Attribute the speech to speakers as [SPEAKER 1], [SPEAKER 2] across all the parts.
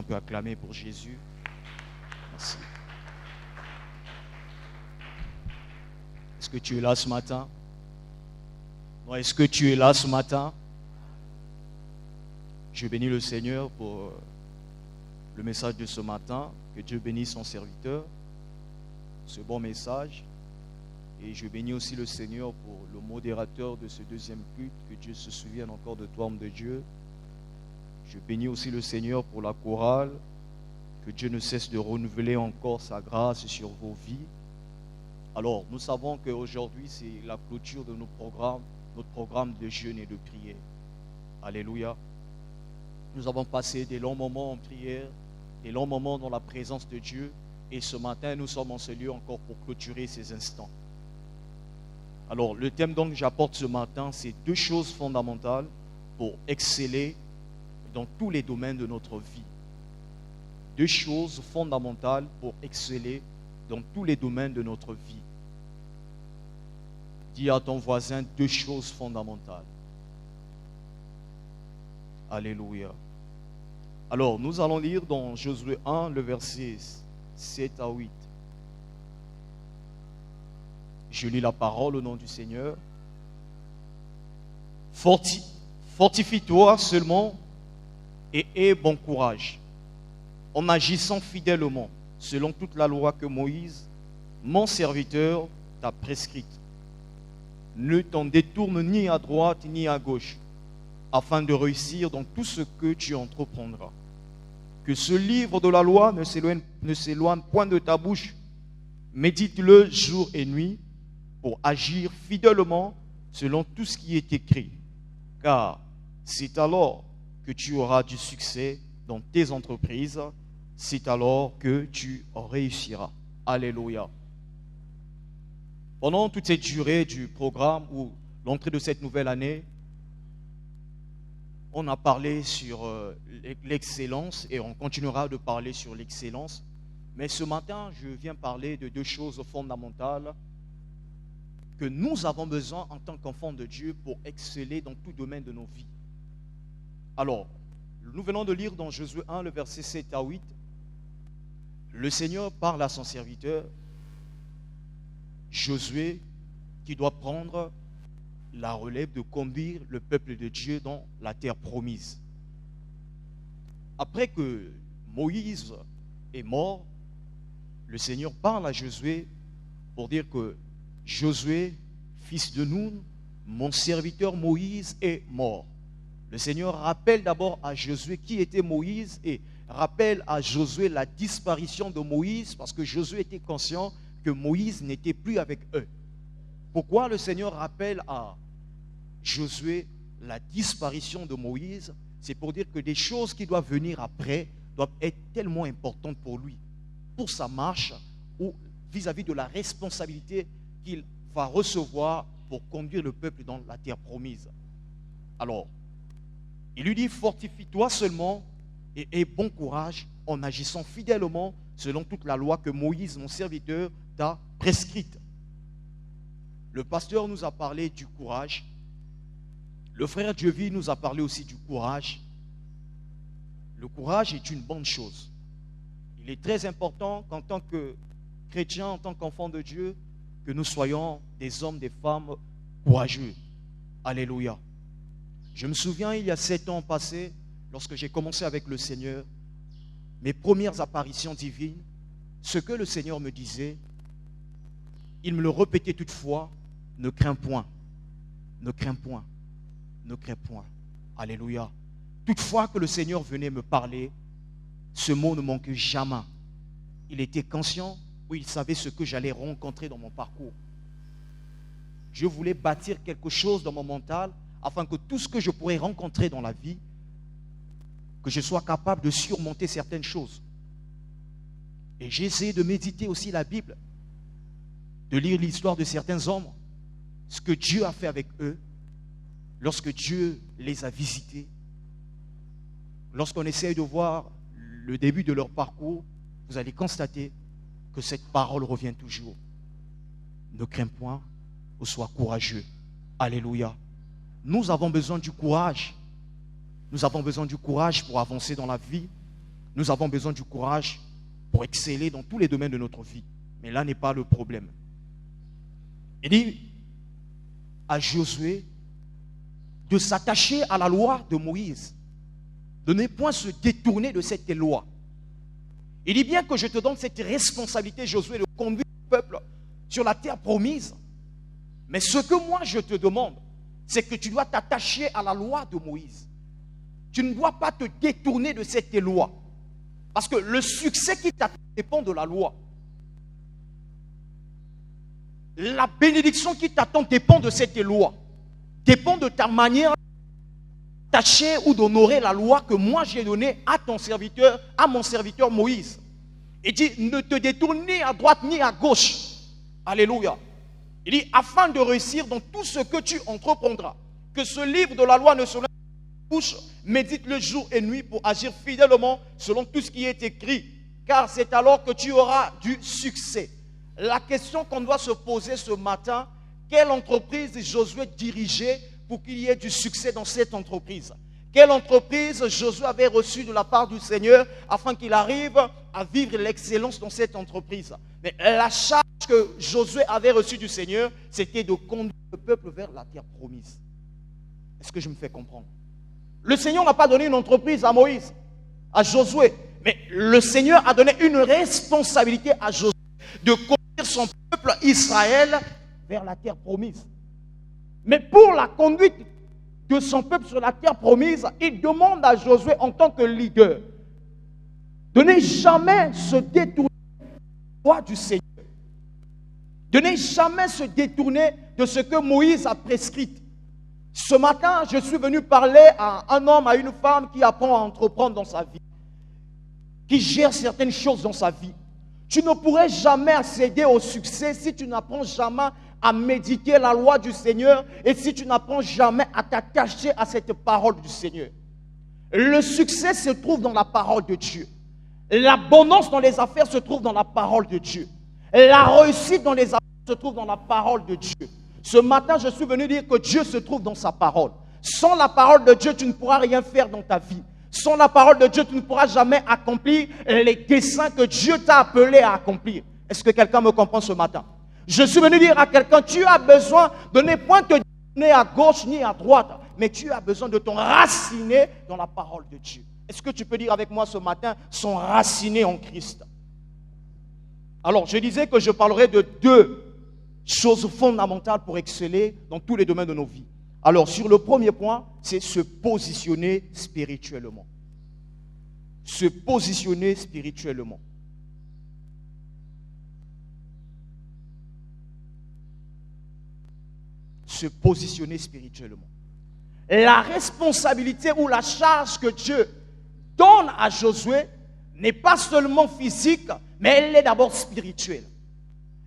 [SPEAKER 1] peux acclamer pour Jésus. Merci. Est-ce que tu es là ce matin? Non, est-ce que tu es là ce matin? Je bénis le Seigneur pour le message de ce matin. Que Dieu bénisse son serviteur, ce bon message. Et je bénis aussi le Seigneur pour le modérateur de ce deuxième culte. Que Dieu se souvienne encore de toi, homme de Dieu. Je bénis aussi le Seigneur pour la chorale. Que Dieu ne cesse de renouveler encore sa grâce sur vos vies. Alors, nous savons qu'aujourd'hui, c'est la clôture de notre programme de jeûne et de prière. Alléluia. Nous avons passé des longs moments en prière, des longs moments dans la présence de Dieu. Et ce matin, nous sommes en ce lieu encore pour clôturer ces instants. Alors, le thème donc que j'apporte ce matin, c'est 2 choses fondamentales pour exceller dans tous les domaines de notre vie. 2 choses fondamentales pour exceller dans tous les domaines de notre vie. Dis à ton voisin 2 choses fondamentales. Alléluia. Alors, nous allons lire dans Josué 1, le verset 7 à 8. Je lis la parole au nom du Seigneur. Fortifie-toi seulement et aie bon courage, en agissant fidèlement, selon toute la loi que Moïse, mon serviteur, t'a prescrite. Ne t'en détourne ni à droite ni à gauche, afin de réussir dans tout ce que tu entreprendras. Que ce livre de la loi ne s'éloigne point de ta bouche. Médite-le jour et nuit pour agir fidèlement selon tout ce qui est écrit. Car c'est alors que tu auras du succès dans tes entreprises. C'est alors que tu réussiras. Alléluia. Pendant toute cette durée du programme ou l'entrée de cette nouvelle année, on a parlé sur l'excellence et on continuera de parler sur l'excellence. Mais ce matin, je viens parler de 2 choses fondamentales que nous avons besoin en tant qu'enfants de Dieu pour exceller dans tout domaine de nos vies. Alors, nous venons de lire dans Josué 1, le verset 7 à 8. Le Seigneur parle à son serviteur, Josué, qui doit prendre la relève de conduire le peuple de Dieu dans la terre promise. Après que Moïse est mort, le Seigneur parle à Josué pour dire que Josué, fils de Nun, mon serviteur Moïse est mort. Le Seigneur rappelle d'abord à Josué qui était Moïse et rappelle à Josué la disparition de Moïse parce que Josué était conscient que Moïse n'était plus avec eux. Pourquoi le Seigneur rappelle à Josué la disparition de Moïse? C'est pour dire que des choses qui doivent venir après doivent être tellement importantes pour lui, pour sa marche ou vis-à-vis de la responsabilité qu'il va recevoir pour conduire le peuple dans la terre promise. Alors, il lui dit, fortifie-toi seulement et aie bon courage en agissant fidèlement selon toute la loi que Moïse, mon serviteur, t'a prescrite. Le pasteur nous a parlé du courage. Le frère Dieuville nous a parlé aussi du courage. Le courage est une bonne chose. Il est très important qu'en tant que chrétiens, en tant qu'enfants de Dieu, que nous soyons des hommes, des femmes courageux. Alléluia. Je me souviens, il y a 7 ans passés, lorsque j'ai commencé avec le Seigneur, mes premières apparitions divines, ce que le Seigneur me disait, il me le répétait toutefois, ne crains point, ne crains point, ne crains point. Alléluia. Toutefois que le Seigneur venait me parler, ce mot ne manquait jamais. Il était conscient, il savait ce que j'allais rencontrer dans mon parcours. Je voulais bâtir quelque chose dans mon mental afin que tout ce que je pourrais rencontrer dans la vie, que je sois capable de surmonter certaines choses. Et j'ai essayé de méditer aussi la Bible, de lire l'histoire de certains hommes, ce que Dieu a fait avec eux, lorsque Dieu les a visités. Lorsqu'on essaye de voir le début de leur parcours, vous allez constater que cette parole revient toujours. Ne crains point ou sois courageux. Alléluia. Nous avons besoin du courage. Nous avons besoin du courage pour avancer dans la vie. Nous avons besoin du courage pour exceller dans tous les domaines de notre vie. Mais là n'est pas le problème. Il dit à Josué de s'attacher à la loi de Moïse, de ne point se détourner de cette loi. Il dit bien que je te donne cette responsabilité, Josué, de conduire le peuple sur la terre promise. Mais ce que moi je te demande, c'est que tu dois t'attacher à la loi de Moïse. Tu ne dois pas te détourner de cette loi. Parce que le succès qui t'attend dépend de la loi. La bénédiction qui t'attend dépend de cette loi. Dépend de ta manière d'attacher ou d'honorer la loi que moi j'ai donnée à ton serviteur, à mon serviteur Moïse. Il dit, ne te détourne ni à droite ni à gauche. Alléluia. Il dit, afin de réussir dans tout ce que tu entreprendras, que ce livre de la loi ne se lève pas de ta bouche, médite le jour et nuit pour agir fidèlement selon tout ce qui est écrit, car c'est alors que tu auras du succès. La question qu'on doit se poser ce matin, quelle entreprise Josué dirigeait pour qu'il y ait du succès dans cette entreprise? Quelle entreprise Josué avait reçue de la part du Seigneur afin qu'il arrive à vivre l'excellence dans cette entreprise? Mais la charge que Josué avait reçue du Seigneur, c'était de conduire le peuple vers la terre promise. Est-ce que je me fais comprendre? Le Seigneur n'a pas donné une entreprise à Moïse, à Josué, mais le Seigneur a donné une responsabilité à Josué de conduire son peuple Israël vers la terre promise. Mais pour la conduite de son peuple sur la terre promise, il demande à Josué en tant que leader de ne jamais se détourner de la loi du Seigneur, de ne jamais se détourner de ce que Moïse a prescrit. Ce matin, je suis venu parler à un homme, à une femme qui apprend à entreprendre dans sa vie, qui gère certaines choses dans sa vie. Tu ne pourrais jamais accéder au succès si tu n'apprends jamais à méditer la loi du Seigneur et si tu n'apprends jamais à t'attacher à cette parole du Seigneur. Le succès se trouve dans la parole de Dieu. L'abondance dans les affaires se trouve dans la parole de Dieu. La réussite dans les affaires se trouve dans la parole de Dieu. Ce matin, je suis venu dire que Dieu se trouve dans sa parole. Sans la parole de Dieu, tu ne pourras rien faire dans ta vie. Sans la parole de Dieu, tu ne pourras jamais accomplir les desseins que Dieu t'a appelé à accomplir. Est-ce que quelqu'un me comprend ce matin? Je suis venu dire à quelqu'un, tu as besoin de ne point te tourner à gauche ni à droite, mais tu as besoin de t'enraciner dans la parole de Dieu. Est-ce que tu peux dire avec moi ce matin, s'enraciner en Christ? Alors, je disais que je parlerai de deux choses fondamentales pour exceller dans tous les domaines de nos vies. Alors, sur le premier point, c'est se positionner spirituellement. Se positionner spirituellement. Se positionner spirituellement. La responsabilité ou la charge que Dieu donne à Josué n'est pas seulement physique, mais elle est d'abord spirituelle.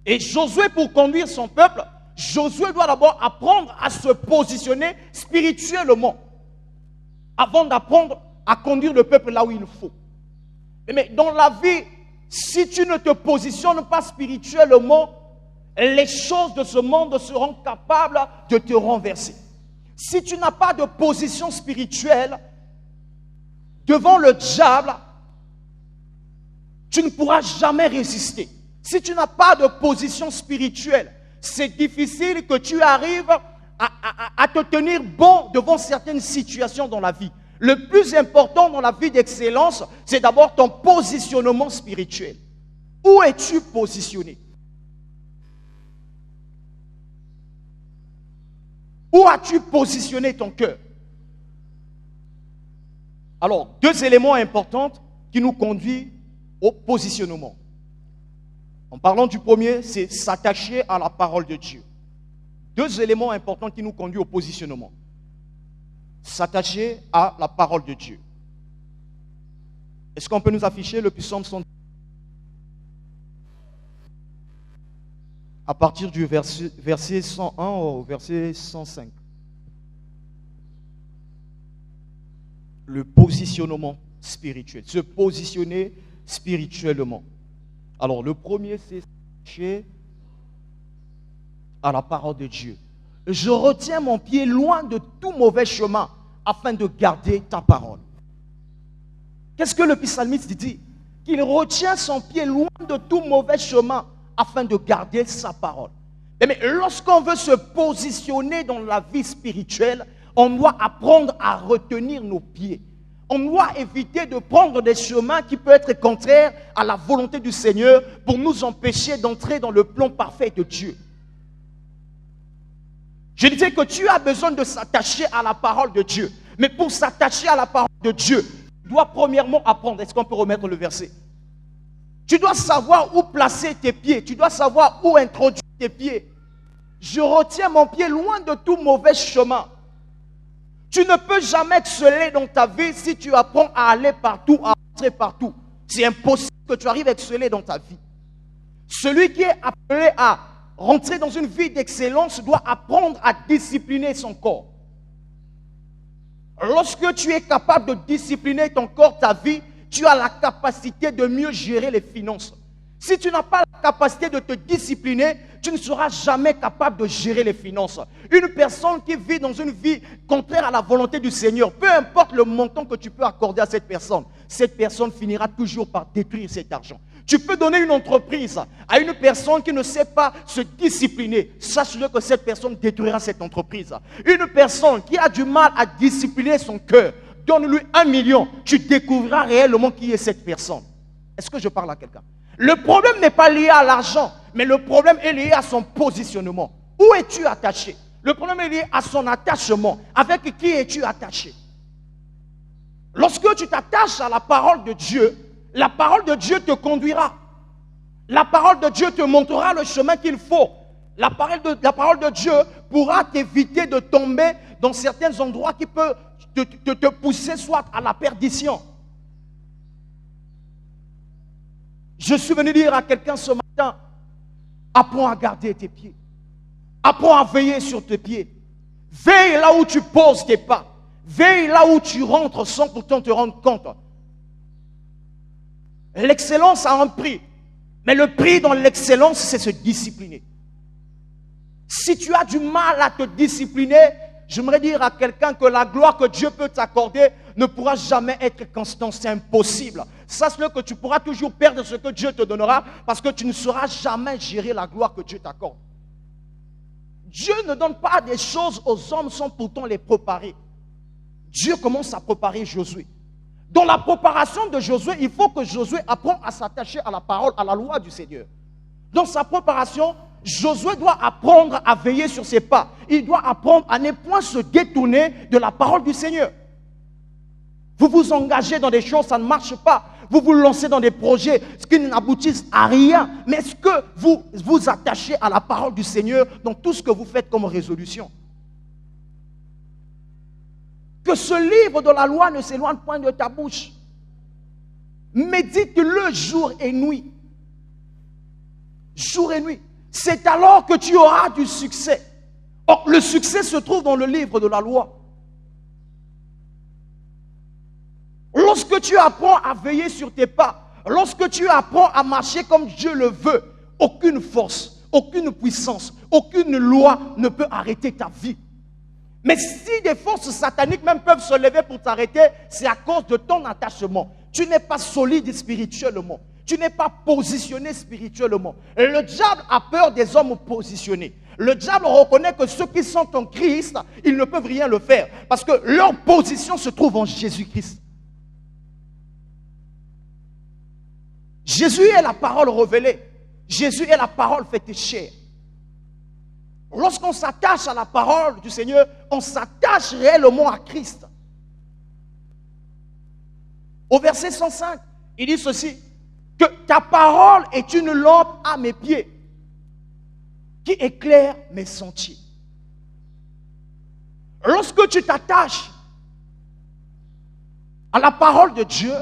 [SPEAKER 1] Et Josué, pour conduire son peuple, Josué doit d'abord apprendre à se positionner spirituellement avant d'apprendre à conduire le peuple là où il faut. Mais dans la vie, si tu ne te positionnes pas spirituellement, les choses de ce monde seront capables de te renverser. Si tu n'as pas de position spirituelle devant le diable, tu ne pourras jamais résister. Si tu n'as pas de position spirituelle, c'est difficile que tu arrives à te tenir bon devant certaines situations dans la vie. Le plus important dans la vie d'excellence, c'est d'abord ton positionnement spirituel. Où es-tu positionné? Où as-tu positionné ton cœur? Alors, deux éléments importants qui nous conduisent au positionnement. En parlant du premier, c'est s'attacher à la parole de Dieu. Deux éléments importants qui nous conduisent au positionnement. S'attacher à la parole de Dieu. Est-ce qu'on peut nous afficher le psaume 100 à partir du verset 101 au verset 105? Le positionnement spirituel. Se positionner spirituellement. Alors, le premier, c'est s'attacher à la parole de Dieu. Je retiens mon pied loin de tout mauvais chemin afin de garder ta parole. Qu'est-ce que le psalmiste dit? Qu'il retient son pied loin de tout mauvais chemin afin de garder sa parole. Mais lorsqu'on veut se positionner dans la vie spirituelle, on doit apprendre à retenir nos pieds. On doit éviter de prendre des chemins qui peuvent être contraires à la volonté du Seigneur pour nous empêcher d'entrer dans le plan parfait de Dieu. Je disais que tu as besoin de s'attacher à la parole de Dieu. Mais pour s'attacher à la parole de Dieu, tu dois premièrement apprendre. Est-ce qu'on peut remettre le verset? Tu dois savoir où placer tes pieds. Tu dois savoir où introduire tes pieds. Je retiens mon pied loin de tout mauvais chemin. Tu ne peux jamais exceller dans ta vie si tu apprends à aller partout, à entrer partout. C'est impossible que tu arrives à exceller dans ta vie. Celui qui est appelé à rentrer dans une vie d'excellence doit apprendre à discipliner son corps. Lorsque tu es capable de discipliner ton corps, ta vie, tu as la capacité de mieux gérer les finances. Si tu n'as pas la capacité de te discipliner, tu ne seras jamais capable de gérer les finances. Une personne qui vit dans une vie contraire à la volonté du Seigneur, peu importe le montant que tu peux accorder à cette personne finira toujours par détruire cet argent. Tu peux donner une entreprise à une personne qui ne sait pas se discipliner. Sache-le que cette personne détruira cette entreprise. Une personne qui a du mal à discipliner son cœur, donne-lui 1 million, tu découvriras réellement qui est cette personne. Est-ce que je parle à quelqu'un? Le problème n'est pas lié à l'argent, mais le problème est lié à son positionnement. Où es-tu attaché? Le problème est lié à son attachement. Avec qui es-tu attaché? Lorsque tu t'attaches à la parole de Dieu, la parole de Dieu te conduira. La parole de Dieu te montrera le chemin qu'il faut. La parole de Dieu pourra t'éviter de tomber dans certains endroits qui peuvent te pousser soit à la perdition. Je suis venu dire à quelqu'un ce matin, apprends à garder tes pieds. Apprends à veiller sur tes pieds. Veille là où tu poses tes pas. Veille là où tu rentres sans pourtant te rendre compte. L'excellence a un prix. Mais le prix dans l'excellence, c'est se discipliner. Si tu as du mal à te discipliner, j'aimerais dire à quelqu'un que la gloire que Dieu peut t'accorder ne pourra jamais être constante. C'est impossible. Sache-le que tu pourras toujours perdre ce que Dieu te donnera parce que tu ne sauras jamais gérer la gloire que Dieu t'accorde. Dieu ne donne pas des choses aux hommes sans pourtant les préparer. Dieu commence à préparer Josué. Dans la préparation de Josué, il faut que Josué apprenne à s'attacher à la parole, à la loi du Seigneur. Dans sa préparation, Josué doit apprendre à veiller sur ses pas. Il doit apprendre à ne point se détourner de la parole du Seigneur. Vous vous engagez dans des choses, ça ne marche pas. Vous vous lancez dans des projets qui n'aboutissent à rien. Mais est-ce que vous vous attachez à la parole du Seigneur dans tout ce que vous faites comme résolution? Que ce livre de la loi ne s'éloigne point de ta bouche. Médite-le jour et nuit. Jour et nuit. C'est alors que tu auras du succès. Or, le succès se trouve dans le livre de la loi. Lorsque tu apprends à veiller sur tes pas, lorsque tu apprends à marcher comme Dieu le veut, aucune force, aucune puissance, aucune loi ne peut arrêter ta vie. Mais si des forces sataniques même peuvent se lever pour t'arrêter, c'est à cause de ton attachement. Tu n'es pas solide spirituellement. Tu n'es pas positionné spirituellement. Le diable a peur des hommes positionnés. Le diable reconnaît que ceux qui sont en Christ, ils ne peuvent rien le faire. Parce que leur position se trouve en Jésus-Christ. Jésus est la parole révélée. Jésus est la parole faite chair. Lorsqu'on s'attache à la parole du Seigneur, on s'attache réellement à Christ. Au verset 105, il dit ceci, que ta parole est une lampe à mes pieds, qui éclaire mes sentiers. Lorsque tu t'attaches à la parole de Dieu,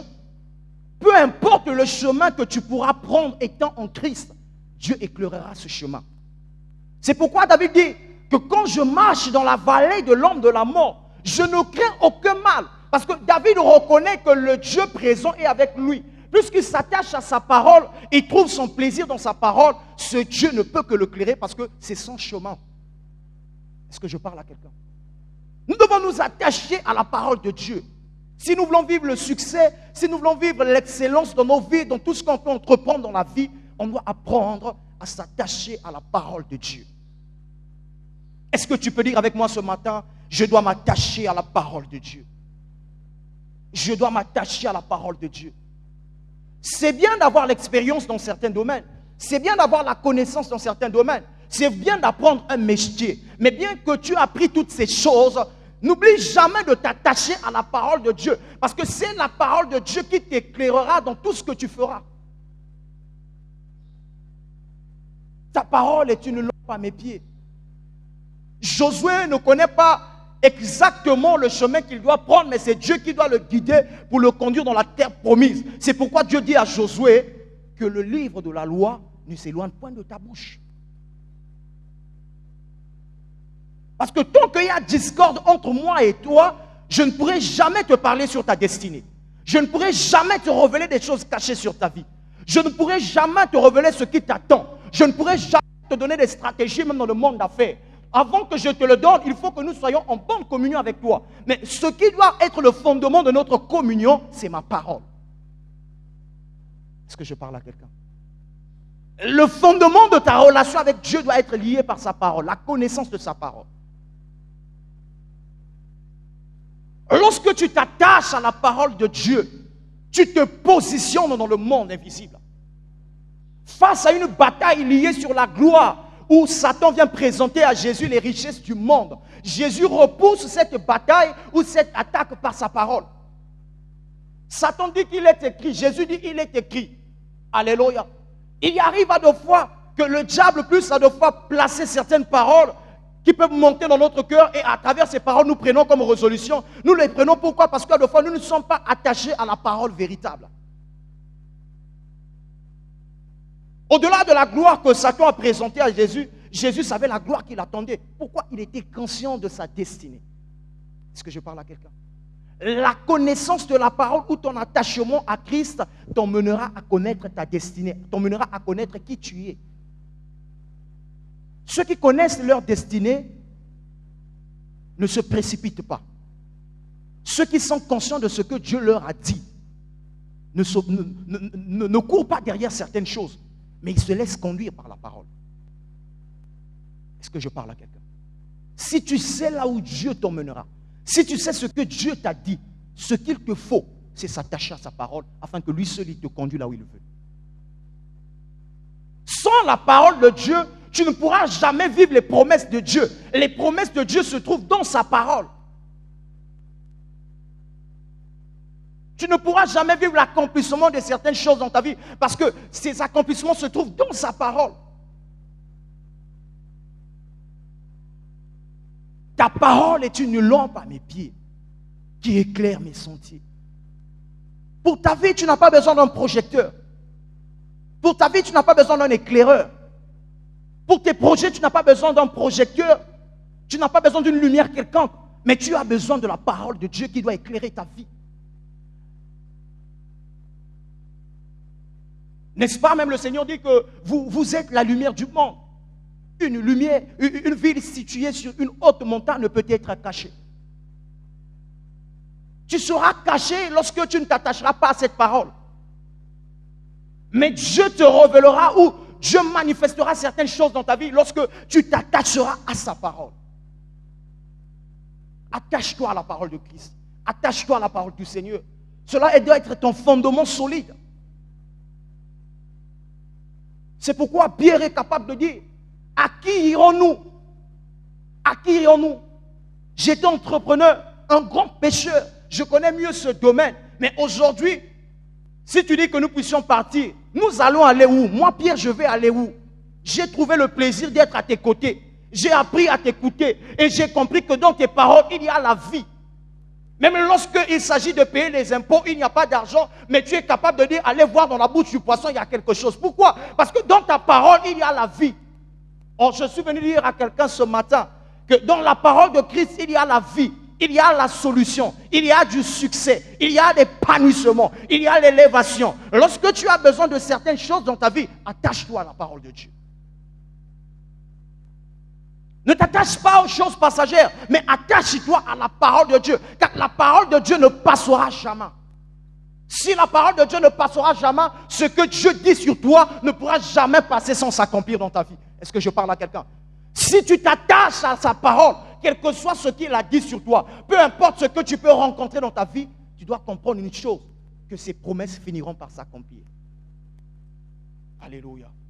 [SPEAKER 1] peu importe le chemin que tu pourras prendre étant en Christ, Dieu éclairera ce chemin. C'est pourquoi David dit que quand je marche dans la vallée de l'ombre de la mort, je ne crains aucun mal. Parce que David reconnaît que le Dieu présent est avec lui. Puisqu'il s'attache à sa parole, il trouve son plaisir dans sa parole, ce Dieu ne peut que le éclairer parce que c'est son chemin. Est-ce que je parle à quelqu'un? Nous devons nous attacher à la parole de Dieu. Si nous voulons vivre le succès, si nous voulons vivre l'excellence dans nos vies, dans tout ce qu'on peut entreprendre dans la vie, on doit apprendre à s'attacher à la parole de Dieu. Est-ce que tu peux dire avec moi ce matin, je dois m'attacher à la parole de Dieu? Je dois m'attacher à la parole de Dieu. C'est bien d'avoir l'expérience dans certains domaines. C'est bien d'avoir la connaissance dans certains domaines. C'est bien d'apprendre un métier. Mais bien que tu aies appris toutes ces choses, n'oublie jamais de t'attacher à la parole de Dieu. Parce que c'est la parole de Dieu qui t'éclairera dans tout ce que tu feras. Ta parole est une lampe à mes pieds. Josué ne connaît pas exactement le chemin qu'il doit prendre, mais c'est Dieu qui doit le guider pour le conduire dans la terre promise. C'est pourquoi Dieu dit à Josué que le livre de la loi ne s'éloigne point de ta bouche. Parce que tant qu'il y a discorde entre moi et toi, je ne pourrai jamais te parler sur ta destinée. Je ne pourrai jamais te révéler des choses cachées sur ta vie. Je ne pourrai jamais te révéler ce qui t'attend. Je ne pourrai jamais te donner des stratégies, même dans le monde d'affaires. Avant que je te le donne, il faut que nous soyons en bonne communion avec toi. Mais ce qui doit être le fondement de notre communion, c'est ma parole. Est-ce que je parle à quelqu'un? Le fondement de ta relation avec Dieu doit être lié par sa parole, la connaissance de sa parole. Lorsque tu t'attaches à la parole de Dieu, tu te positionnes dans le monde invisible. Face à une bataille liée sur la gloire, où Satan vient présenter à Jésus les richesses du monde, Jésus repousse cette bataille ou cette attaque par sa parole. Satan dit qu'il est écrit, Jésus dit qu'il est écrit. Alléluia. Il y arrive à deux fois que le diable puisse à deux fois placer certaines paroles qui peuvent monter dans notre cœur et à travers ces paroles nous prenons comme résolution. Nous les prenons pourquoi? Parce qu'à deux fois nous ne sommes pas attachés à la parole véritable. Au-delà de la gloire que Satan a présentée à Jésus, Jésus savait la gloire qu'il attendait. Pourquoi? Il était conscient de sa destinée. Est-ce que je parle à quelqu'un? La connaissance de la parole ou ton attachement à Christ t'emmènera à connaître ta destinée, t'emmènera à connaître qui tu es. Ceux qui connaissent leur destinée ne se précipitent pas. Ceux qui sont conscients de ce que Dieu leur a dit ne courent pas derrière certaines choses, mais ils se laissent conduire par la parole. Est-ce que je parle à quelqu'un? Si tu sais là où Dieu t'emmènera, si tu sais ce que Dieu t'a dit, ce qu'il te faut, c'est s'attacher à sa parole afin que lui seul il te conduise là où il veut. Sans la parole de Dieu, tu ne pourras jamais vivre les promesses de Dieu. Les promesses de Dieu se trouvent dans sa parole. Tu ne pourras jamais vivre l'accomplissement de certaines choses dans ta vie parce que ces accomplissements se trouvent dans sa parole. Ta parole est une lampe à mes pieds qui éclaire mes sentiers. Pour ta vie, tu n'as pas besoin d'un projecteur. Pour ta vie, tu n'as pas besoin d'un éclaireur. Pour tes projets, tu n'as pas besoin d'un projecteur. Tu n'as pas besoin d'une lumière quelconque. Mais tu as besoin de la parole de Dieu qui doit éclairer ta vie. N'est-ce pas? Même le Seigneur dit que vous êtes la lumière du monde. Une lumière, une ville située sur une haute montagne ne peut être cachée. Tu seras caché lorsque tu ne t'attacheras pas à cette parole. Mais Dieu te révélera ou Dieu manifestera certaines choses dans ta vie lorsque tu t'attacheras à sa parole. Attache-toi à la parole de Christ. Attache-toi à la parole du Seigneur. Cela doit être ton fondement solide. C'est pourquoi Pierre est capable de dire, à qui irons-nous? À qui irons-nous? J'étais entrepreneur, un grand pécheur. Je connais mieux ce domaine. Mais aujourd'hui, si tu dis que nous puissions partir, nous allons aller où? Moi, Pierre, je vais aller où? J'ai trouvé le plaisir d'être à tes côtés. J'ai appris à t'écouter. Et j'ai compris que dans tes paroles, il y a la vie. Même lorsqu'il s'agit de payer les impôts, il n'y a pas d'argent, mais tu es capable de dire, allez voir dans la bouche du poisson, il y a quelque chose. Pourquoi? Parce que dans ta parole, il y a la vie. Or, je suis venu dire à quelqu'un ce matin que dans la parole de Christ, il y a la vie, il y a la solution, il y a du succès, il y a l'épanouissement, il y a l'élévation. Lorsque tu as besoin de certaines choses dans ta vie, attache-toi à la parole de Dieu. Ne t'attache pas aux choses passagères, mais attache-toi à la parole de Dieu. Car la parole de Dieu ne passera jamais. Si la parole de Dieu ne passera jamais, ce que Dieu dit sur toi ne pourra jamais passer sans s'accomplir dans ta vie. Est-ce que je parle à quelqu'un? Si tu t'attaches à sa parole, quel que soit ce qu'il a dit sur toi, peu importe ce que tu peux rencontrer dans ta vie, tu dois comprendre une chose, que ses promesses finiront par s'accomplir. Alléluia.